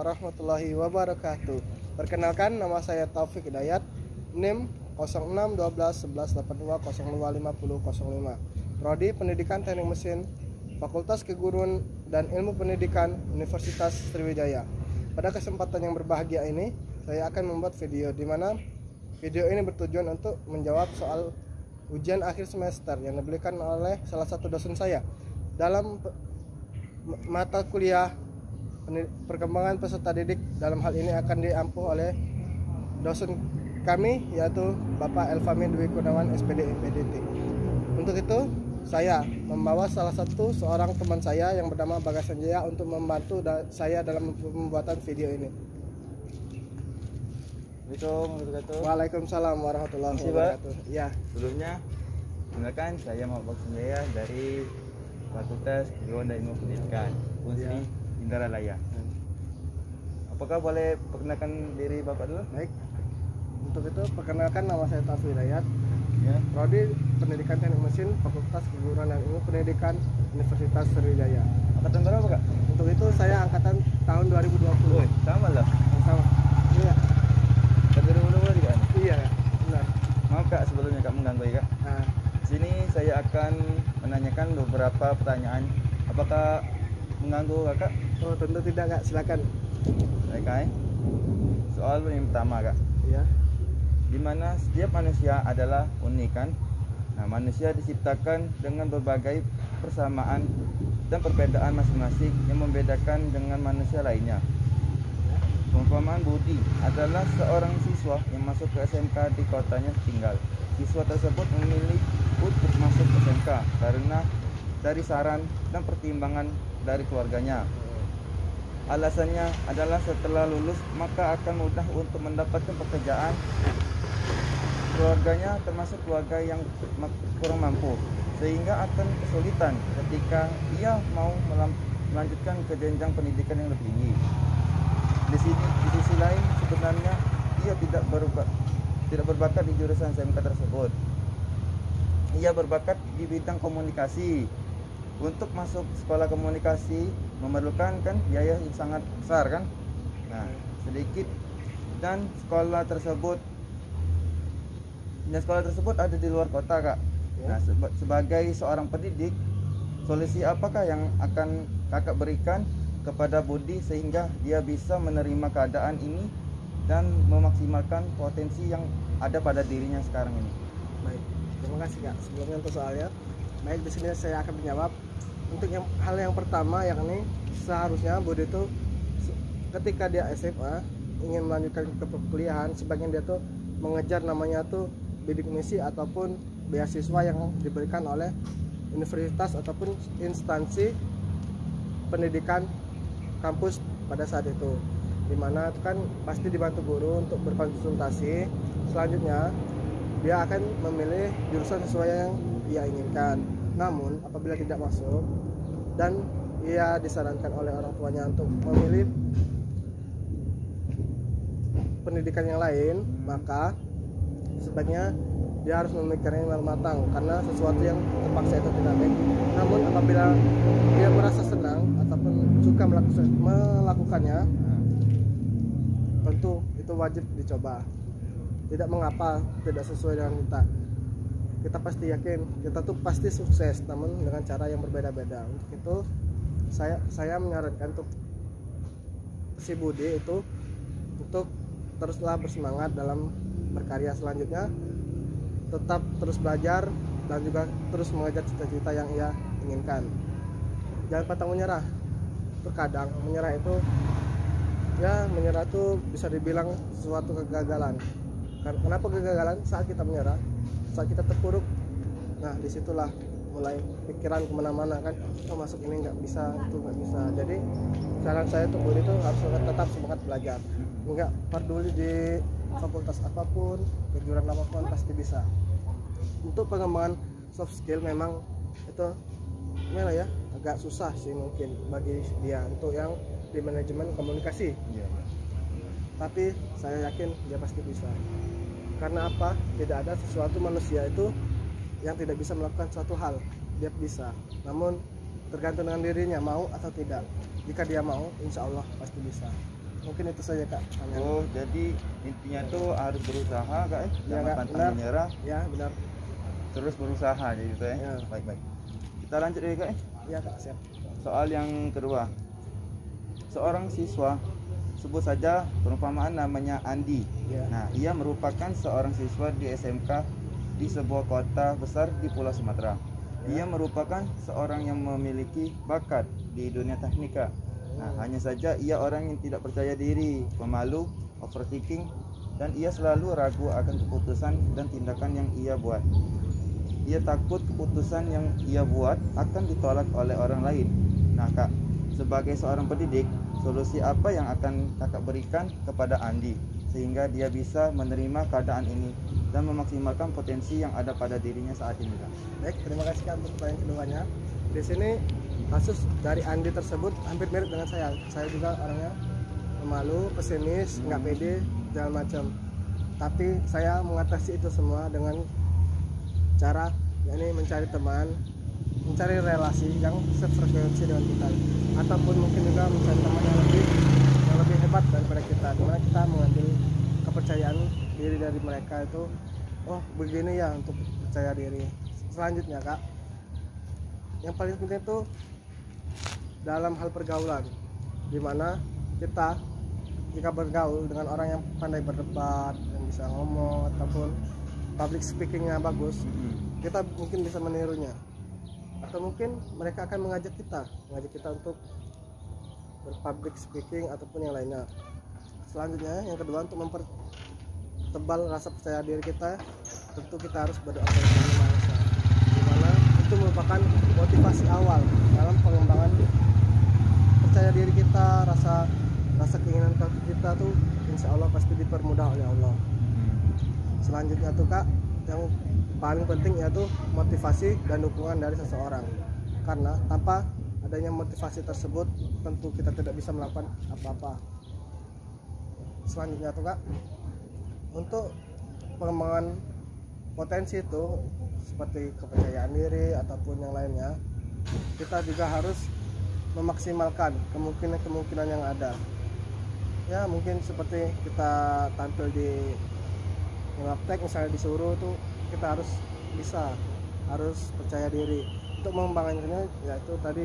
warahmatullahi wabarakatuh. Perkenalkan, nama saya Taufik Hidayat, NIM 06121182025005. Prodi Pendidikan Teknik Mesin, Fakultas Keguruan dan Ilmu Pendidikan, Universitas Sriwijaya. Pada kesempatan yang berbahagia ini, saya akan membuat video di mana video ini bertujuan untuk menjawab soal ujian akhir semester yang diberikan oleh salah satu dosen saya dalam mata kuliah perkembangan peserta didik. Dalam hal ini akan diampu oleh dosen kami, yaitu Bapak Elfamin Dwi Gunawan SPD MPDT. Untuk itu saya membawa salah satu seorang teman saya yang bernama Bagas Sanjaya untuk membantu saya dalam pembuatan video ini. Waalaikumsalam warahmatullahi wabarakatuh. Ya. Sebelumnya, perkenalkan saya Bagas Sanjaya dari Fakultas Keguruan dan Ilmu Pendidikan Unsri Indaralaya. Apakah boleh perkenalkan diri Bapak dulu? Baik. Untuk itu perkenalkan, nama saya Taufik Hidayat. Ya. Prodi Pendidikan Teknik Mesin, Fakultas Keguruan dan Ilmu Pendidikan, Universitas Sriwijaya. Angkatan berapa, Kak? Untuk itu saya angkatan tahun 2020. Oh, sama lah. Sama. Iya. Angkatan 2020 juga? Iya, benar. Maaf Kak, sebelumnya Kak mengganggu ya Kak. Nah, Sini saya akan menanyakan beberapa pertanyaan. Apakah mengganggu Kakak? oh tentu tidak, Kak. Silakan. Baik Kak. Soal yang pertama Kak. Iya. Di mana setiap manusia adalah unik kan? Nah, manusia diciptakan dengan berbagai persamaan dan perbedaan masing-masing yang membedakan dengan manusia lainnya. Perumpamaan Budi adalah seorang siswa yang masuk ke SMK di kotanya tinggal. Siswa tersebut memilih untuk masuk ke SMK karena dari saran dan pertimbangan dari keluarganya. Alasannya adalah setelah lulus maka akan mudah untuk mendapatkan pekerjaan. Keluarganya termasuk keluarga yang kurang mampu, sehingga akan kesulitan ketika ia mau melanjutkan ke jenjang pendidikan yang lebih tinggi. Di sisi lain sebenarnya ia tidak berbakat di jurusan SMK tersebut. Ia berbakat di bidang komunikasi. Untuk masuk sekolah komunikasi memerlukan kan biaya yang sangat besar kan. Nah, sedikit dan sekolah tersebut ada di luar kota Kak. Nah, sebagai seorang pendidik, solusi apakah yang akan Kakak berikan kepada Budi sehingga dia bisa menerima keadaan ini dan memaksimalkan potensi yang ada pada dirinya sekarang ini? Baik. Terima kasih, Kak. Sebelumnya untuk soalnya. Baik, di sini saya akan menjawab. Untuk hal yang pertama, yakni seharusnya Budi itu ketika dia SMA ingin melanjutkan ke perkuliahan, sebagian dia tuh mengejar namanya tuh bidik misi ataupun beasiswa yang diberikan oleh universitas ataupun instansi pendidikan kampus pada saat itu, dimana itu kan pasti dibantu guru untuk berkonsultasi. Selanjutnya dia akan memilih jurusan sesuai yang ia inginkan. Namun apabila tidak masuk dan ia disarankan oleh orang tuanya untuk memilih pendidikan yang lain, maka sebaiknya dia harus memikirnya dengan matang, karena sesuatu yang terpaksa itu tidak baik. Namun apabila dia merasa senang ataupun suka melakukannya, tentu itu wajib dicoba. Tidak mengapa tidak sesuai dengan kita pasti yakin kita tuh pasti sukses, namun dengan cara yang berbeda-beda. Untuk itu saya menyarankan untuk si Budi itu untuk teruslah bersemangat dalam berkarya selanjutnya, tetap terus belajar dan juga terus mengejar cita-cita yang ia inginkan. Jangan pantang menyerah. Terkadang menyerah itu bisa dibilang suatu kegagalan. Kenapa kegagalan? Saat kita menyerah, saat kita terpuruk, nah disitulah mulai pikiran kemana-mana kan, oh masuk ini nggak bisa, itu nggak bisa. Jadi saran saya untuk Budi itu harus tetap semangat belajar, nggak peduli di fakultas apapun, kejuruan apapun pasti bisa. Untuk pengembangan soft skill memang itu gimana ya, agak susah sih mungkin bagi dia untuk yang di manajemen komunikasi. Tapi saya yakin dia pasti bisa. Karena apa? Tidak ada sesuatu manusia itu yang tidak bisa melakukan suatu hal. Dia bisa. Namun tergantung dengan dirinya mau atau tidak. Jika dia mau, insya Allah pasti bisa. mungkin itu saja Kak. Oh, jadi intinya tuh harus berusaha Kak ya. Ya, Jangan Kak, pantang benar. menyerah, Ya benar. terus berusaha jadi gitu ya. Ya. Baik-baik. Kita lanjut lagi Kak ya. Ya Kak, siap. Soal yang kedua. Seorang siswa, sebut saja perumpamaan namanya Andi. Ya. Nah, ia merupakan seorang siswa di SMK di sebuah kota besar di Pulau Sumatera. Ia merupakan seorang yang memiliki bakat di dunia teknika. Nah, hanya saja ia orang yang tidak percaya diri, pemalu, overthinking, dan ia selalu ragu akan keputusan dan tindakan yang ia buat. Ia takut keputusan yang ia buat akan ditolak oleh orang lain. Nah Kak, sebagai seorang pendidik, solusi apa yang akan Kakak berikan kepada Andi sehingga dia bisa menerima keadaan ini dan memaksimalkan potensi yang ada pada dirinya saat ini Kak? Baik, terima kasih Kak untuk pertanyaan keduanya. Di sini kasus dari Andi tersebut hampir mirip dengan saya. Saya juga orangnya pemalu, pesimis, nggak pede, segala macam. Tapi saya mengatasi itu semua dengan cara yakni mencari teman, mencari relasi yang sefrekuensi dengan kita, ataupun mungkin juga mencari teman yang lebih hebat daripada kita, dimana kita mengambil kepercayaan diri dari mereka itu. Oh begini ya untuk percaya diri. Selanjutnya Kak, yang paling penting itu dalam hal pergaulan, dimana kita jika bergaul dengan orang yang pandai berdebat, yang bisa ngomong ataupun public speakingnya bagus, kita mungkin bisa menirunya, atau mungkin mereka akan mengajak kita untuk berpublic speaking ataupun yang lainnya. Selanjutnya yang kedua, untuk mempertebal rasa percaya diri kita, tentu kita harus berdoa kepada Yang Maha Esa, dimana itu merupakan motivasi awal dalam pengembangan percaya diri kita. Rasa keinginan kita tuh insya Allah pasti dipermudah oleh Allah. Selanjutnya tuh Kak, yang paling penting yaitu motivasi dan dukungan dari seseorang, karena tanpa adanya motivasi tersebut tentu kita tidak bisa melakukan apa-apa. Selanjutnya tuh Kak, untuk pengembangan potensi itu seperti kepercayaan diri ataupun yang lainnya, kita juga harus memaksimalkan kemungkinan yang ada. Ya mungkin seperti kita tampil di ngaptek misalnya disuruh tuh, kita harus percaya diri. Untuk mengembangkannya yaitu tadi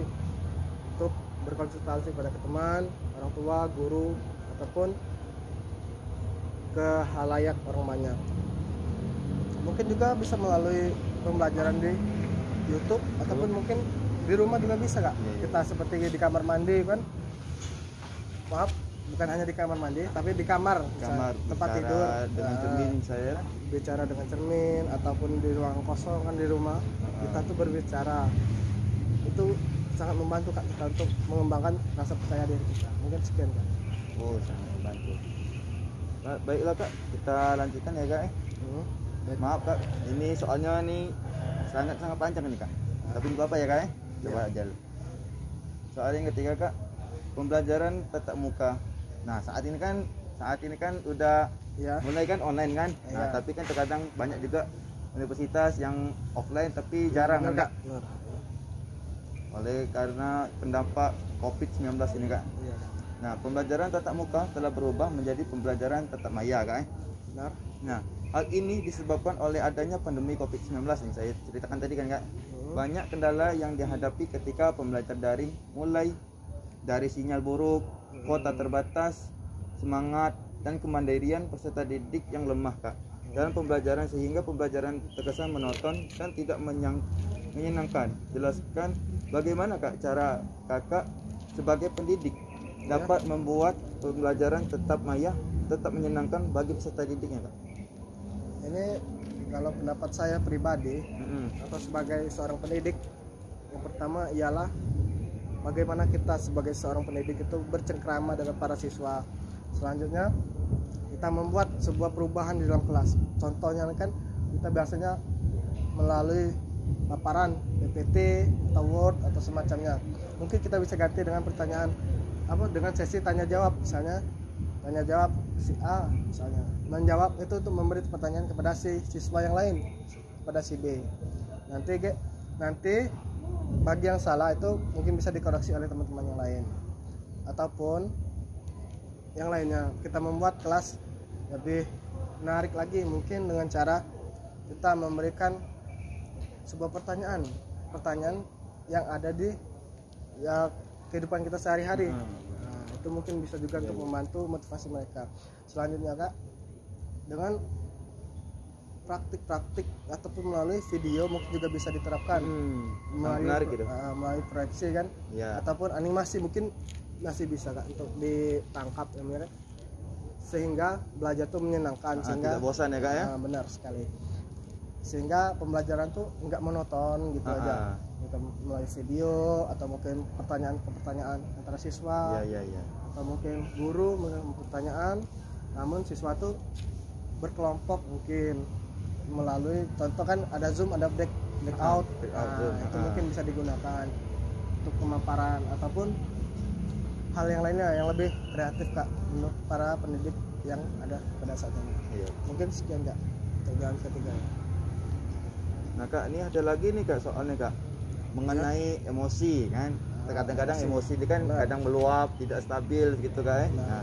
untuk berkonsultasi pada teman, orang tua, guru, ataupun ke halayak orang banyak. Mungkin juga bisa melalui pembelajaran di YouTube ataupun mungkin di rumah juga bisa Kak. Kita seperti di kamar mandi kan, maaf, bukan hanya di kamar mandi tapi di kamar tempat tidur dengan cermin saya bicara dengan cermin, ataupun di ruang kosong kan di rumah kita tuh berbicara. Itu sangat membantu Kak kita untuk mengembangkan rasa percaya diri kita. Mungkin sekian Kak. Oh, sangat membantu. Baiklah Kak, kita lanjutkan ya Kak. Maaf Kak, ini soalnya nih sangat panjang nih Kak. Tapi nggak apa ya Kak. Coba aja. Soal yang ketiga Kak, pembelajaran tatap muka. Nah saat ini kan udah mulai kan online kan. Nah tapi kan terkadang banyak juga universitas yang offline tapi jarang kan Kak. Oleh karena pendampak COVID-19 ini Kak. Nah pembelajaran tatap muka telah berubah menjadi pembelajaran tatap maya Kak. Benar. Nah hal ini disebabkan oleh adanya pandemi COVID-19 yang saya ceritakan tadi kan Kak. Banyak kendala yang dihadapi ketika pembelajar daring, mulai dari sinyal buruk, kuota terbatas, semangat, dan kemandirian peserta didik yang lemah Kak dalam pembelajaran, sehingga pembelajaran terkesan monoton dan tidak menyenangkan. Jelaskan bagaimana Kak cara Kakak sebagai pendidik dapat membuat pembelajaran tetap maya, tetap menyenangkan bagi peserta didiknya Kak. Ini kalau pendapat saya pribadi atau sebagai seorang pendidik, yang pertama ialah bagaimana kita sebagai seorang pendidik itu bercengkrama dengan para siswa. Selanjutnya kita membuat sebuah perubahan di dalam kelas. Contohnya kan kita biasanya melalui paparan PPT atau Word atau semacamnya. Mungkin kita bisa ganti dengan pertanyaan dengan sesi tanya jawab, misalnya tanya jawab si A misalnya menjawab itu untuk memberi pertanyaan kepada si siswa yang lain, kepada si B. Nanti bagi yang salah itu mungkin bisa dikoreksi oleh teman-teman yang lain, ataupun yang lainnya. Kita membuat kelas lebih menarik lagi, mungkin dengan cara kita memberikan sebuah pertanyaan yang ada di ya kehidupan kita sehari-hari. Nah, itu mungkin bisa juga untuk membantu motivasi mereka. Selanjutnya Kak, dengan praktik-praktik ataupun melalui video mungkin juga bisa diterapkan. Menarik gitu. Melalui proyeksi kan, ataupun animasi mungkin masih bisa Kak untuk ditangkap ya, mirip, sehingga belajar tuh menyenangkan, sehingga tidak bosan ya Kak ya. Benar sekali, sehingga pembelajaran tuh nggak monoton gitu aja. Kita melalui video atau mungkin pertanyaan antara siswa, atau mungkin guru mengenai pertanyaan, namun siswa tuh berkelompok, mungkin melalui contoh kan ada Zoom, ada breakout. Itu mungkin bisa digunakan untuk pemaparan ataupun hal yang lainnya yang lebih kreatif Kak menurut para pendidik yang ada pada saat ini. Mungkin sekian Kak untuk jalan ketiga. Nah Kak, ini ada lagi nih Kak soalnya Kak mengenai emosi kan. Kadang-kadang emosi ini kan kadang meluap, tidak stabil gitu Kak ya. Nah,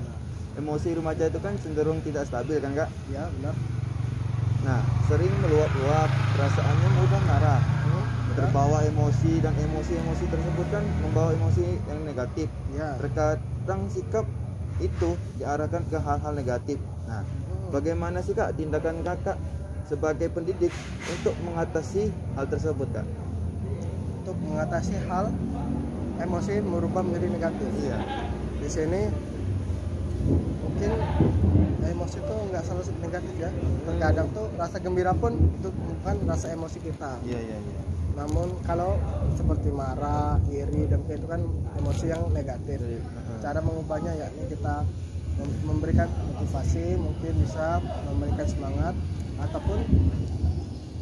emosi remaja itu kan cenderung tidak stabil kan Kak? Ya benar. Nah, sering meluap-luap, perasaannya mudah marah, terbawa emosi, dan emosi-emosi tersebut kan membawa emosi yang negatif. Terkadang sikap itu diarahkan ke hal-hal negatif. Nah, bagaimana sih Kak tindakan Kakak sebagai pendidik untuk mengatasi hal tersebut Kak? Untuk mengatasi hal emosi merubah menjadi negatif. Di sini mungkin emosi itu nggak selalu negatif ya. Terkadang tuh rasa gembira pun itu bukan rasa emosi kita. Namun kalau seperti marah, iri, dan itu kan emosi yang negatif. Cara mengubahnya yakni kita memberikan motivasi, mungkin bisa memberikan semangat ataupun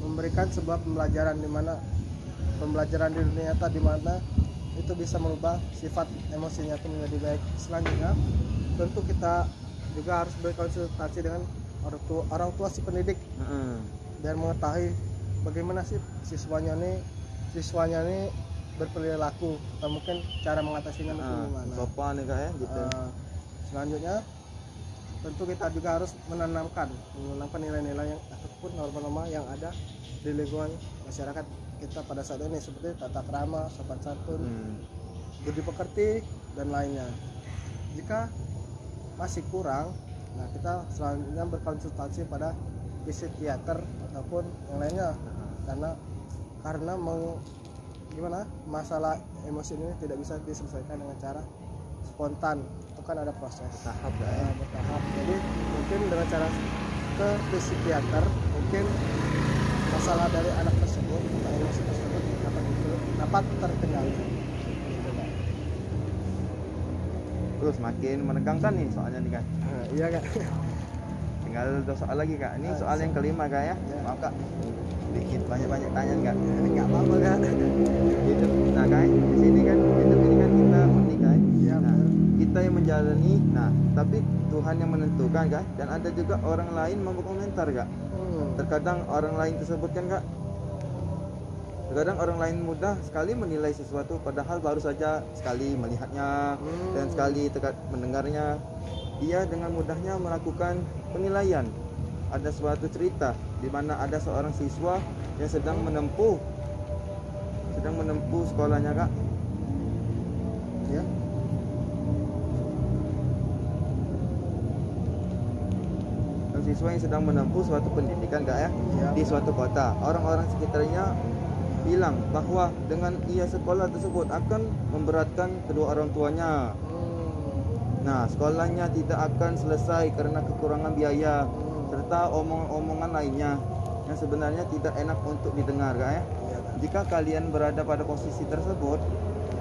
memberikan sebuah pembelajaran di mana pembelajaran di dunia nyata di mana itu bisa merubah sifat emosinya itu menjadi baik. Selanjutnya tentu kita juga harus berkonsultasi dengan orang tua si pendidik dan mengetahui bagaimana sih siswanya nih berperilaku atau mungkin cara mengatasinya bagaimana. Sopan ya Kak ya gitu. Selanjutnya tentu kita juga harus menanamkan nilai-nilai yang ataupun norma-norma yang ada di lingkungan masyarakat kita pada saat ini, seperti tata krama, sopan santun, budi pekerti, dan lainnya. Jika masih kurang, nah kita selanjutnya berkonsultasi pada psikiater ataupun yang lainnya, karena masalah emosi ini tidak bisa diselesaikan dengan cara spontan, itu kan ada proses bertahap. Jadi mungkin dengan cara ke psikiater mungkin masalah dari anak tersebut atau emosi tersebut dapat terkendali. Terus makin menegangkan nih soalnya nih Kak. Iya Kak. Tinggal 2 soal lagi Kak. Ini soal yang kelima Kak ya. Maaf Kak, dikit banyak tanya Kak. Nggak apa-apa Kak. Hidup, nah Kak, di sini kan hidup ini kan kita unik Kak. Nah, kita yang menjalani, nah tapi Tuhan yang menentukan Kak. Dan ada juga orang lain mau berkomentar Kak. Terkadang orang lain tersebut kan Kak, terkadang orang lain mudah sekali menilai sesuatu padahal baru saja sekali melihatnya dan sekali mendengarnya. Dia dengan mudahnya melakukan penilaian. Ada suatu cerita di mana ada seorang siswa yang sedang menempuh sekolahnya Kak. Ya. Siswa yang sedang menempuh suatu pendidikan Kak ya, di suatu kota. Orang-orang sekitarnya bilang bahwa dengan ia sekolah tersebut akan memberatkan kedua orang tuanya. Nah, sekolahnya tidak akan selesai karena kekurangan biaya serta omong-omongan lainnya yang sebenarnya tidak enak untuk didengar Kak ya. Jika kalian berada pada posisi tersebut,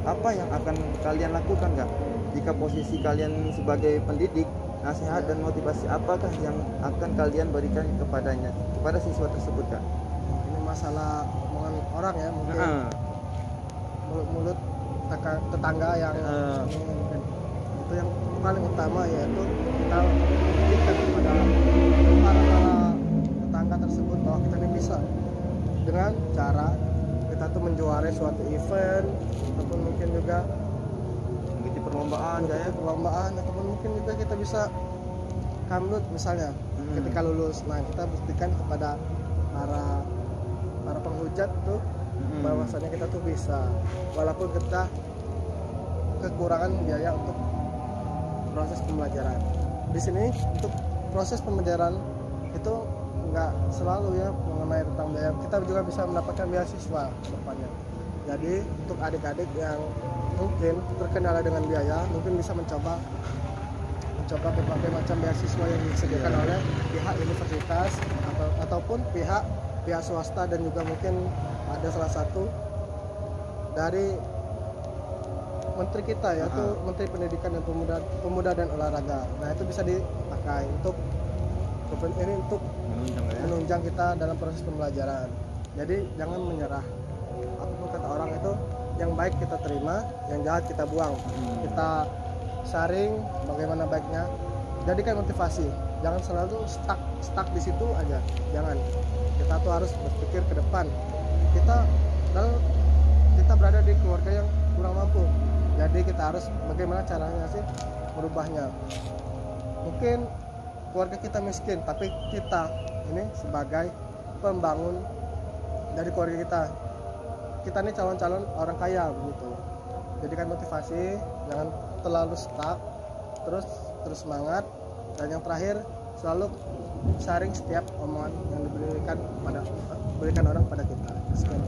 apa yang akan kalian lakukan Kak? Jika posisi kalian sebagai pendidik, nasihat dan motivasi apakah yang akan kalian berikan kepada siswa tersebut Kak? Ini masalah omongan orang ya, mungkin mulut-mulut tetangga yang mungkin itu yang paling utama, yaitu kita berikan kepada para tetangga tersebut bahwa kita ini bisa dengan cara kita tuh menjuarai suatu event ataupun mungkin juga mengikuti perlombaan ataupun mungkin juga kita bisa kamlut misalnya ketika lulus. Nah, kita buktikan kepada para penghujat tuh bahwasanya kita tuh bisa, walaupun kita kekurangan biaya untuk proses pembelajaran. Di sini untuk proses pembelajaran itu nggak selalu ya mengenai tentang biaya, kita juga bisa mendapatkan beasiswa ke depannya. Jadi untuk adik-adik yang mungkin terkendala dengan biaya, mungkin bisa mencoba berbagai macam beasiswa yang disediakan oleh pihak universitas ataupun pihak swasta, dan juga mungkin ada salah satu dari menteri kita, yaitu Menteri Pendidikan dan Pemuda dan Olahraga. Nah, itu bisa dipakai untuk menunjang kita dalam proses pembelajaran. Jadi jangan menyerah. Apapun kata orang itu, yang baik kita terima, yang jahat kita buang. Kita sharing bagaimana baiknya, jadikan motivasi. Jangan selalu stuck di situ aja. Jangan. Kita tuh harus berpikir ke depan. Kita berada di keluarga yang kurang mampu. Jadi kita harus bagaimana caranya sih merubahnya. Mungkin keluarga kita miskin, tapi kita ini sebagai pembangun dari keluarga kita ini calon-calon orang kaya begitu. Jadikan motivasi, jangan terlalu stuck, terus semangat. Dan yang terakhir, selalu sharing setiap omongan yang diberikan orang pada kita. Sekian.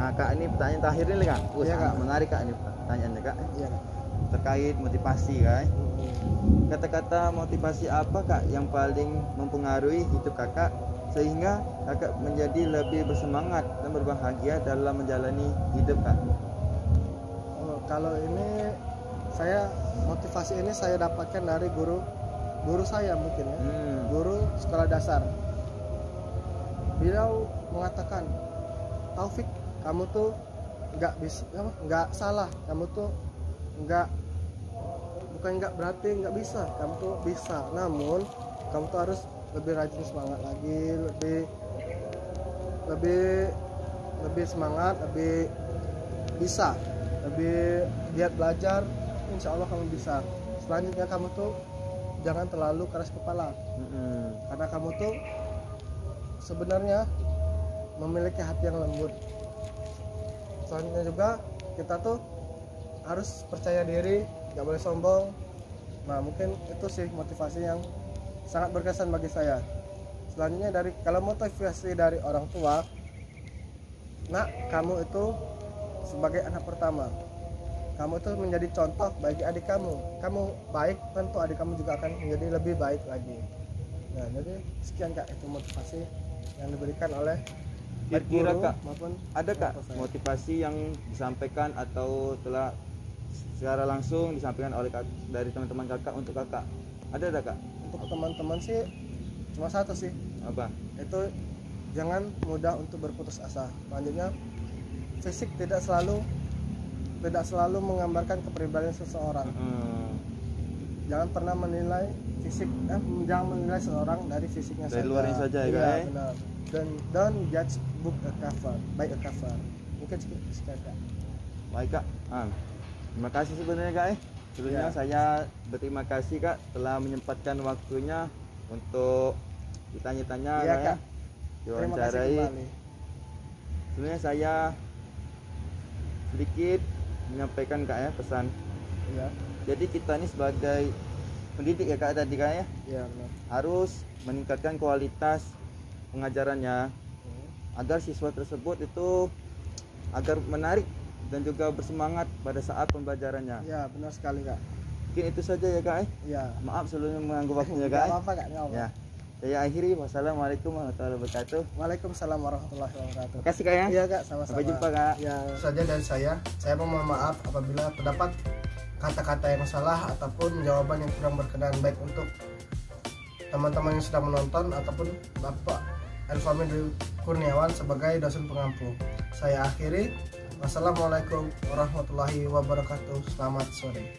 Nah, Kak, ini pertanyaan terakhir nih, Kak. Iya, Kak. Menarik, Kak, ini pertanyaannya, Kak. Iya, Kak. Terkait motivasi, Kak. Kata-kata motivasi apa, Kak, yang paling mempengaruhi hidup Kakak sehingga Kakak menjadi lebih bersemangat dan berbahagia dalam menjalani hidup, Kak? Kalau ini motivasi ini saya dapatkan dari guru saya mungkin ya. Guru sekolah dasar. Beliau mengatakan, Taufik, kamu tuh nggak salah, kamu tuh bukan nggak berarti nggak bisa, kamu tuh bisa, namun kamu tuh harus lebih rajin, semangat lagi, lebih semangat, lebih bisa, lebih giat belajar. Insya Allah kamu bisa. Selanjutnya kamu tuh jangan terlalu keras kepala, karena kamu tuh sebenarnya memiliki hati yang lembut. Selanjutnya juga kita tuh harus percaya diri, gak boleh sombong. Nah, mungkin itu sih motivasi yang sangat berkesan bagi saya. Selanjutnya kalau motivasi dari orang tua, nak, kamu itu sebagai anak pertama, kamu itu menjadi contoh bagi adik kamu. Kamu baik, tentu adik kamu juga akan menjadi lebih baik lagi. Nah, jadi sekian, Kak, itu motivasi yang diberikan oleh Kira-kira, guru Kak, maupun ada, Kak, motivasi yang disampaikan atau telah secara langsung disampaikan oleh dari teman-teman Kakak untuk Kakak? Ada, Kak? Untuk teman-teman sih cuma satu sih. Apa? Itu jangan mudah untuk berputus asa. Selanjutnya, fisik tidak selalu menggambarkan kepribadian seseorang. Jangan pernah menilai jangan menilai seseorang dari fisiknya dari saja. luarnya saja, ya, Iya, Kak. benar. Dan don't judge book by a cover. Mungkin sekian, Kak. Baik, Kak. Terima kasih sebenarnya, Kak. Sebelumnya saya berterima kasih, Kak, telah menyempatkan waktunya untuk ditanya-tanya, Iya, Kak, Kak. Terima kasih diwawancarai. kembali. Sebenarnya saya sedikit menyampaikan, Kak, ya, pesan. Iya. Jadi kita ini sebagai pendidik, ya, Kak, tadi, Kak, ya, Iya, benar. harus meningkatkan kualitas pengajarannya agar siswa tersebut itu agar menarik dan juga bersemangat pada saat pembelajarannya. Iya, benar sekali, Kak. Mungkin itu saja, ya, Kak. Iya. Maaf sebelumnya mengganggu waktunya, Nggak Kak. apa-apa, Kak. Nggak apa-apa. Ya, saya akhiri. Wassalamualaikum warahmatullahi wabarakatuh. Waalaikumsalam warahmatullahi wabarakatuh. Terima kasih, Kak, ya. Iya, Kak, sama-sama. Sampai jumpa, Kak. Ya, saja dari saya mohon maaf apabila terdapat kata-kata yang salah ataupun jawaban yang kurang berkenan, baik untuk teman-teman yang sedang menonton ataupun Bapak Elfami Kurniawan sebagai dosen pengampu. Saya akhiri. Wassalamualaikum warahmatullahi wabarakatuh. Selamat sore.